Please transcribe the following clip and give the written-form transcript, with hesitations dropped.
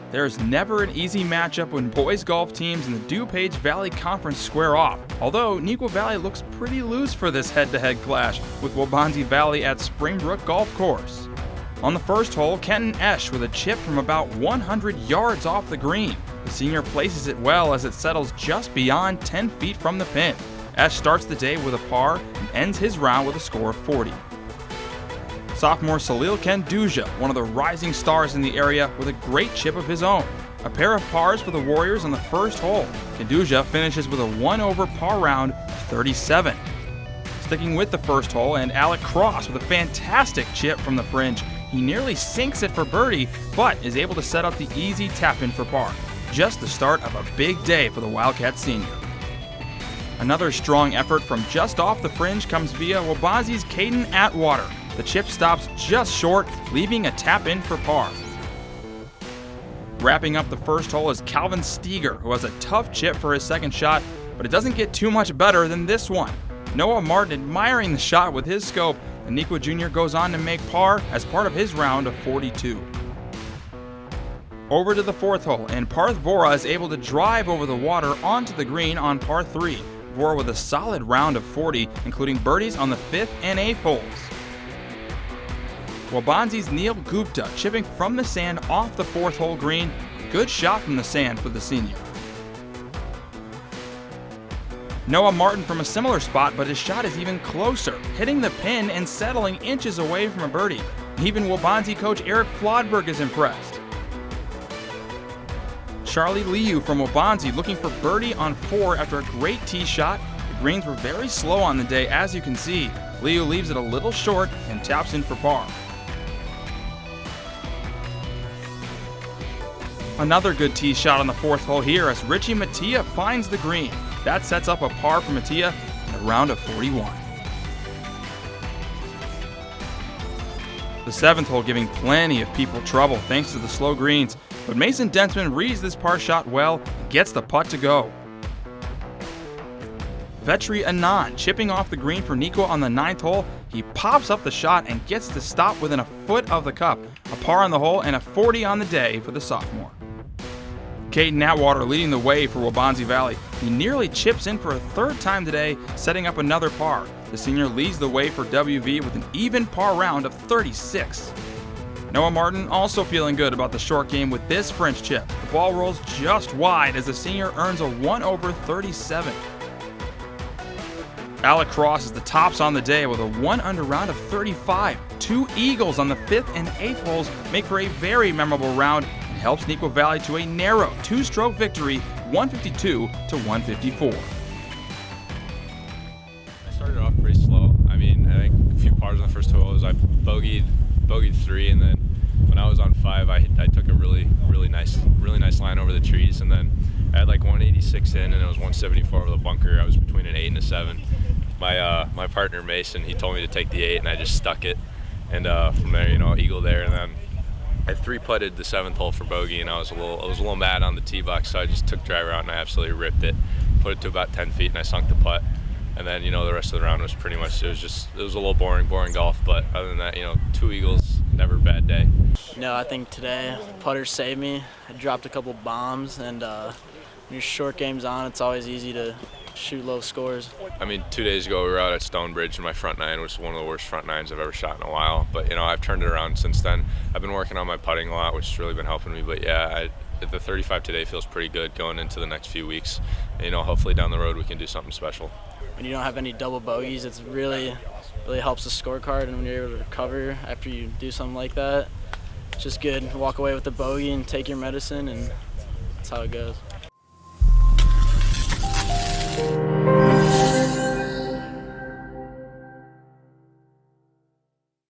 There's never an easy matchup when boys golf teams in the DuPage Valley Conference square off, although Neuqua Valley looks pretty loose for this head-to-head clash with Waubonsie Valley at Springbrook Golf Course. On the first hole, Kenton Esch with a chip from about 100 yards off the green. The senior places it well as it settles just beyond 10 feet from the pin. Esch starts the day with a par and ends his round with a score of 40. Sophomore Salil Khanduja, one of the rising stars in the area, with a great chip of his own. A pair of pars for the Warriors on the first hole. Khanduja finishes with a 1-over par round of 37. Sticking with the first hole, and Alec Cross with a fantastic chip from the fringe. He nearly sinks it for birdie, but is able to set up the easy tap-in for par. Just the start of a big day for the Wildcat senior. Another strong effort from just off the fringe comes via Waubonsie's Kenton Esch. The chip stops just short, leaving a tap-in for par. Wrapping up the first hole is Calvin Steger, who has a tough chip for his second shot, but it doesn't get too much better than this one. Noah Martin admiring the shot with his scope, and Neuqua Jr. goes on to make par as part of his round of 42. Over to the fourth hole, and Parth Vora is able to drive over the water onto the green on par 3. Vora with a solid round of 40, including birdies on the 5th and 8th holes. Waubonsie's Neil Gupta chipping from the sand off the 4th hole green. Good shot from the sand for the senior. Noah Martin from a similar spot, but his shot is even closer, hitting the pin and settling inches away from a birdie. Even Waubonsie coach Eric Flodberg is impressed. Charlie Liu from Waubonsie looking for birdie on 4 after a great tee shot. The greens were very slow on the day, as you can see. Liu leaves it a little short and taps in for par. Another good tee shot on the 4th hole here as Richie Mattia finds the green. That sets up a par for Mattia in a round of 41. The 7th hole giving plenty of people trouble thanks to the slow greens, but Mason Densman reads this par shot well and gets the putt to go. Vetri Anand chipping off the green for Neuqua on the 9th hole. He pops up the shot and gets to stop within a foot of the cup. A par on the hole and a 40 on the day for the sophomore. Kenton Esch leading the way for Waubonsie Valley. He nearly chips in for a 3rd time today, setting up another par. The senior leads the way for WV with an even par round of 36. Noah Martin also feeling good about the short game with this French chip. The ball rolls just wide as the senior earns a 1-over 37. Alec Cross is the tops on the day with a 1-under round of 35. 2 eagles on the 5th and 8th holes make for a very memorable round and helps Neuqua Valley to a narrow 2-stroke victory, 152 to 154. I started off pretty slow. I think a few pars on the first 2 holes. I bogeyed 3, and then when I was on 5, I took a really nice line over the trees, and then I had like 186 in, and it was 174 over the bunker. I was between an 8 and a 7. My partner Mason, he told me to take the 8, and I just stuck it, and from there, eagle there, and then I 3-putted the 7th hole for bogey, and I was a little mad on the tee box, so I just took driver out and I absolutely ripped it, put it to about 10 feet, and I sunk the putt. And then the rest of the round was pretty much it was a little boring golf, but other than that, 2 eagles, never a bad day. I think today putter saved me. I dropped a couple bombs, and when your short game's on, it's always easy to shoot low scores. 2 days ago we were out at Stonebridge, and my front 9 was one of the worst front 9s I've ever shot in a while. But I've turned it around since then. I've been working on my putting a lot, which has really been helping me. But yeah, the 35 today feels pretty good going into the next few weeks. Hopefully down the road we can do something special. When you don't have any double bogeys, it's really helps the scorecard, and when you're able to recover after you do something like that, it's just good to walk away with the bogey and take your medicine, and that's how it goes.